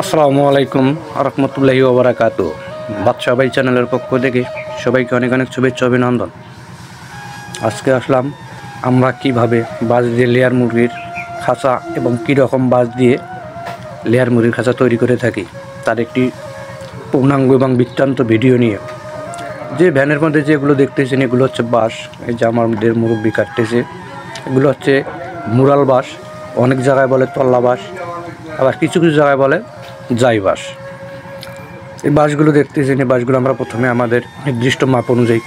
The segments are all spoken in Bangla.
আসসালামু আলাইকুম রহমতুল্লাহি ওয়া বারাকাতুহু। বাদশা ভাই চ্যানেলের পক্ষ থেকে সবাইকে অনেক অনেক শুভেচ্ছা অভিনন্দন। আজকে আসলাম আমরা কিভাবে বাঁশ দিয়ে লেয়ার মুরগির খাঁচা এবং কী রকম বাঁশ দিয়ে লেয়ার মুরগির খাঁচা তৈরি করে থাকি তার একটি পূর্ণাঙ্গ এবং বৃত্তান্ত ভিডিও নিয়ে। যে ভ্যানের মধ্যে যেগুলো দেখতেছেন এগুলো হচ্ছে বাঁশ, এই যে আমাদের মুরব্বি কাটতেছে, এগুলো হচ্ছে মুরাল বাঁশ, অনেক জায়গায় বলে তল্লা বাঁশ, আবার কিছু কিছু জায়গায় বলে জাই বাঁশ। এই বাঁশগুলো দেখতেছেন, এই বাঁশগুলো আমরা প্রথমে আমাদের নির্দিষ্ট মাপ অনুযায়ী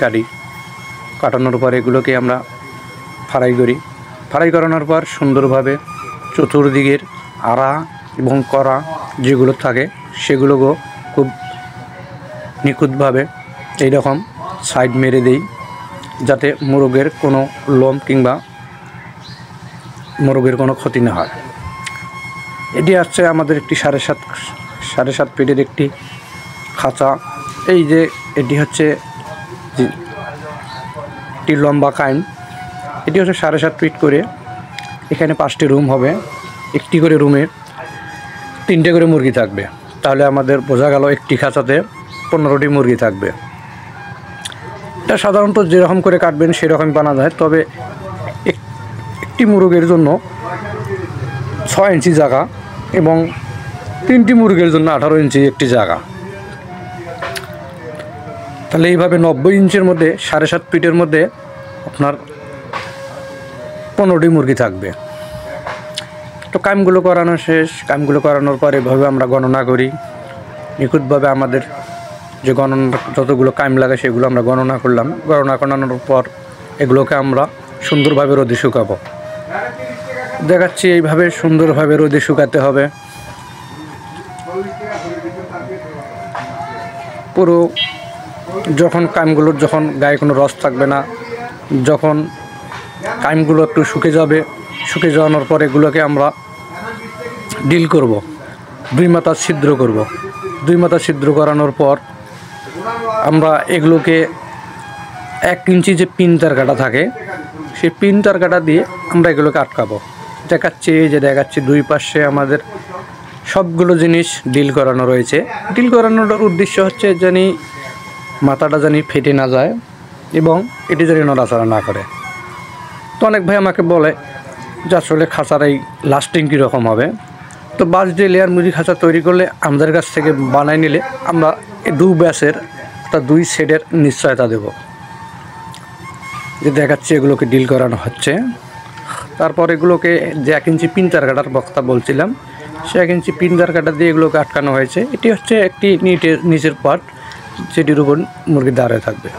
কাটানোর পর এগুলোকে আমরা ফাড়াই করানোর পর সুন্দরভাবে চতুর্দিকের আড়া এবং কড়া যেগুলো থাকে সেগুলোকেও খুব নিখুঁতভাবে এইরকম সাইড মেরে দেই, যাতে মোরগের কোনো লোম কিংবা মোরগের কোনো ক্ষতি না হয়। এটি হচ্ছে আমাদের একটি সাড়ে সাত ফিটের একটি খাঁচা। এই যে এটি হচ্ছে একটি লম্বা কাইম, এটি হচ্ছে 7.5 ফিট করে। এখানে 5টি রুম হবে, একটি করে রুমে 3টে করে মুরগি থাকবে। তাহলে আমাদের বোঝা গেল একটি খাঁচাতে 15টি মুরগি থাকবে। এটা সাধারণত যেরকম করে কাটবেন সেরকম বানা যায়, তবে একটি মুরগের জন্য 6 ইঞ্চি জায়গা এবং 3টি মুরগির জন্য 18 ইঞ্চি একটি জায়গা। তাহলে এইভাবে 90 ইঞ্চির মধ্যে 7.5 ফিটের মধ্যে আপনার 15টি মুরগি থাকবে। তো কামগুলো করানো শেষ। কামগুলো করানোর পর এভাবে আমরা গণনা করি নিখুঁতভাবে। আমাদের যে গণনা যতগুলো কাম লাগে সেগুলো আমরা গণনা করলাম। গণনা করানোর পর এগুলোকে আমরা সুন্দরভাবে রোদে শুকাবো। দেখাচ্ছি এইভাবে সুন্দরভাবে রোদে শুকাতে হবে। পুরো যখন কামগুলোর যখন গায়ে কোনো রস থাকবে না, যখন কামগুলো একটু শুকে যাওয়ানোর পর এগুলোকে আমরা ডিল করব, 2 মাথা ছিদ্র করব। 2 মাথা ছিদ্র করানোর পর আমরা এগুলোকে 1 ইঞ্চি যে পিন তার কাটা থাকে সেই পিন তার কাটা দিয়ে আমরা এগুলোকে আটকাবো। দেখাচ্ছি 2 পাশে আমাদের সবগুলো জিনিস ডিল করানো রয়েছে। ডিল করানোর উদ্দেশ্য হচ্ছে জানি মাথাটা জানি ফেটে না যায় এবং এটি জানি নড়াচড়া না করে। তো অনেক ভাই আমাকে বলে যে আসলে খাঁচার এই লাস্টিং কীরকম হবে। তো বাঁশ দিয়ে লেয়ার মুরগি খাঁচা তৈরি করলে আমাদের কাছ থেকে বানাই নিলে আমরা এই 2 ব্যাসের অর্থাৎ 2 সেটের নিশ্চয়তা দেব। যে দেখাচ্ছি এগুলোকে ডিল করানো হচ্ছে। তারপর এগুলোকে যে 1 ইঞ্চি পিন তার কাটার বক্তা বলছিলাম, সে 1 ইঞ্চি পিন তার কাটা দিয়ে এগুলোকে আটকানো হয়েছে। এটি হচ্ছে একটি নিচের পার্ট, যেটির উপর মুরগি দাঁড়িয়ে থাকবে।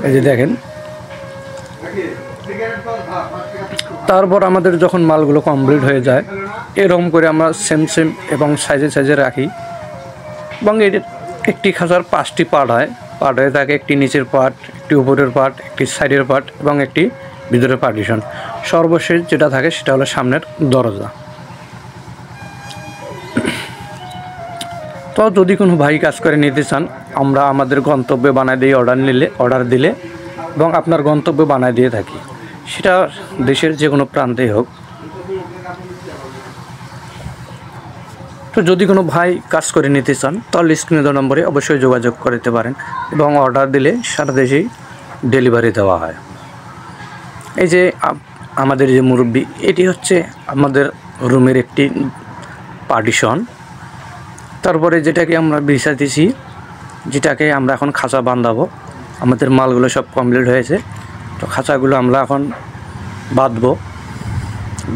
এই যে দেখেন। তারপর আমাদের যখন মালগুলো কমপ্লিট হয়ে যায় এরকম করে আমরা সেম এবং সাইজে রাখি। এবং এর একটি খাঁচার 5টি পার্ট হয়ে থাকে। একটি নিচের পার্ট, একটি উপরের পার্ট, একটি সাইডের পার্ট এবং একটি ভিতরের পার্টিশন। সর্বশেষ যেটা থাকে সেটা হলো সামনের দরজা। তো যদি কোনো ভাই কাজ করে নিতে চান, আমরা আমাদের গন্তব্যে বানায় দিয়ে অর্ডার দিলে এবং আপনার গন্তব্যে বানায় দিয়ে থাকি, সেটা দেশের যে কোনো প্রান্তেই হোক। তো যদি কোনো ভাই কাজ করে নিতে চান তাহলে স্ক্রিনে দেওয়া নম্বরে অবশ্যই যোগাযোগ করতে পারেন এবং অর্ডার দিলে সারা দেশেই ডেলিভারি দেওয়া হয়। এই যে আমাদের যে মুরব্বি, এটি হচ্ছে আমাদের রুমের একটি পার্টিশন। তারপরে যেটাকে আমরা বিছাতেছি, যেটাকে আমরা এখন খাঁচা বাঁধাবো। আমাদের মালগুলো সব কমপ্লিট হয়েছে। তো খাঁচাগুলো আমরা এখন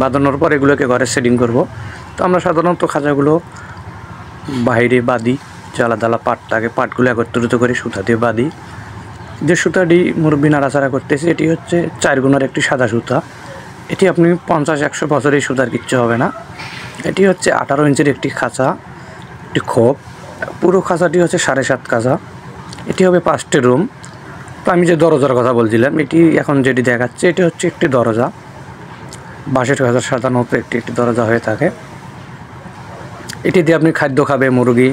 বাঁধানোর পর এগুলোকে ঘরে সেটিং করব। তো আমরা সাধারণত খাঁচাগুলো বাইরে বাঁধি, যে আলাদা পাট থাকে, পাটগুলো একত্রিত করে সুতা দিয়ে বাঁধি। যে সুতাটি মুরব্বি নাড়াচাড়া করতেছে এটি হচ্ছে 4 গুণার একটি সাদা সুতা। এটি আপনি 50-100 বছরের সুতার কিচ্ছু হবে না। এটি হচ্ছে 18 ইঞ্চির একটি খাঁচা, একটি খোপ। পুরো খাঁচাটি হচ্ছে 7.5 খাঁচা। এটি হবে 5টি রুম। তো আমি যে দরজার কথা বলছিলাম, এটি এখন যেটি দেখাচ্ছে এটি হচ্ছে একটি দরজা। বাঁশের খাঁচার সাধারণত একটি দরজা হয়ে থাকে। এটি দিয়ে আপনি খাদ্য খাবে, মুরগি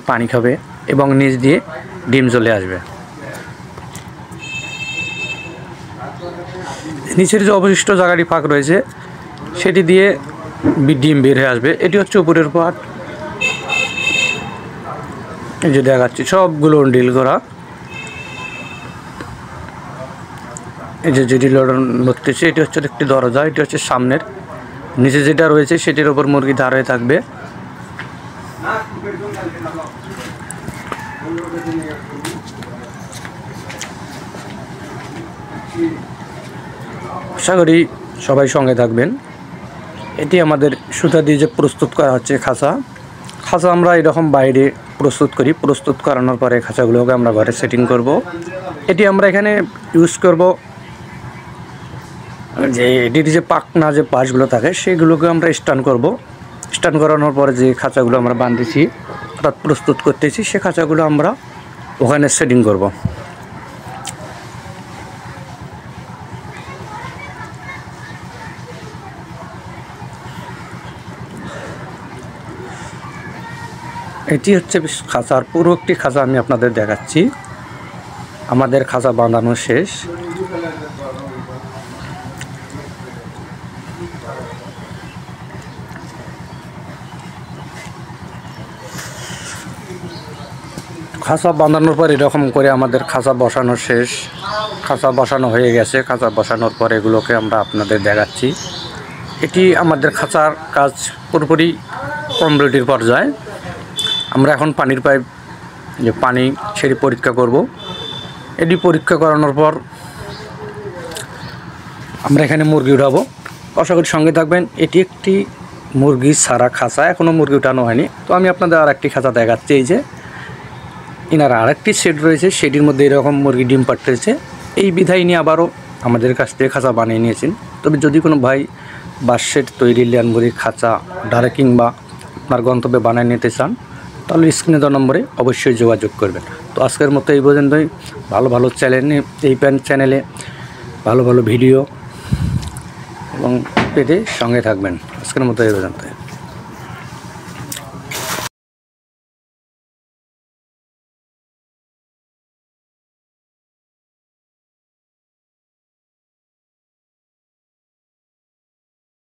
পানি খাবে এবং নিচ দিয়ে ডিম চলে আসবে। নিচের যে অবশিষ্ট জায়গাটি ফাঁক রয়েছে সেটি দিয়ে ডিম বের হয়ে আসবে। এটি হচ্ছে উপরের পার্ট, এই যে দেখাচ্ছি সবগুলো ডিল করা। এই যে যেটি লড়তেছে এটি হচ্ছে একটি দরজা, এটি হচ্ছে সামনের। নিচে যেটা রয়েছে সেটির ওপর মুরগি দাঁড়িয়ে থাকবে। আশা করি সবাই সঙ্গে থাকবেন। এটি আমাদের সুতা দিয়ে যে প্রস্তুত করা হচ্ছে খাঁচা আমরা এরকম বাইরে প্রস্তুত করি। প্রস্তুত করানোর পরে খাঁচাগুলোকে আমরা ঘরে সেটিং করব। এটি আমরা এখানে ইউজ করব যে এটির যে পাখনা যে পাশগুলো থাকে সেগুলোকে আমরা স্ট্যান্ড করব। স্ট্যান্ড করানোর পরে যে খাঁচাগুলো আমরা বাঁধতেছি অর্থাৎ প্রস্তুত করতেছি সে খাঁচাগুলো আমরা ওখানে সেটিং করব। এটি হচ্ছে খাঁচার পুরো একটি খাঁচা আমি আপনাদের দেখাচ্ছি। আমাদের খাঁচা বাঁধানো শেষ। খাঁচা বাঁধানোর পর এরকম করে আমাদের খাঁচা বসানো শেষ। খাঁচা বসানো হয়ে গেছে। খাঁচা বসানোর পর এগুলোকে আমরা আপনাদের দেখাচ্ছি। এটি আমাদের খাঁচার কাজ পুরোপুরি কমপ্লিটের পর্যায়ে। আমরা এখন পানির পাইপ যে পানি সেটি পরীক্ষা করব। এটি পরীক্ষা করানোর পর আমরা এখানে মুরগি উঠাবো। আশা করি সঙ্গে থাকবেন। এটি একটি মুরগি ছাড়া খাঁচা, এখনও মুরগি উঠানো হয়নি। তো আমি আপনাদের আর একটি খাঁচা দেখাচ্ছি। এই যে ইনার আরেকটি সেট রয়েছে, সেটির মধ্যে এরকম মুরগি ডিম পাড়তেছে। এই বিধায় নিয়ে আবারও আমাদের কাছ থেকে খাঁচা বানিয়ে নিয়েছেন। তবে যদি কোনো ভাই বাঁশের তৈরি ল্যানগুড়ি খাঁচা ডারে কিংবা আপনার গন্তব্যে বানিয়ে নিতে চান তাহলে স্ক্রিনে দেওয়া নম্বরে অবশ্যই যোগাযোগ করবেন। তো আজকের মতো এই পর্যন্তই। ভালো ভালো চ্যানেলে ভালো ভালো ভিডিও এবং পেতে সঙ্গে থাকবেন। আজকের মতো এই পর্যন্ত।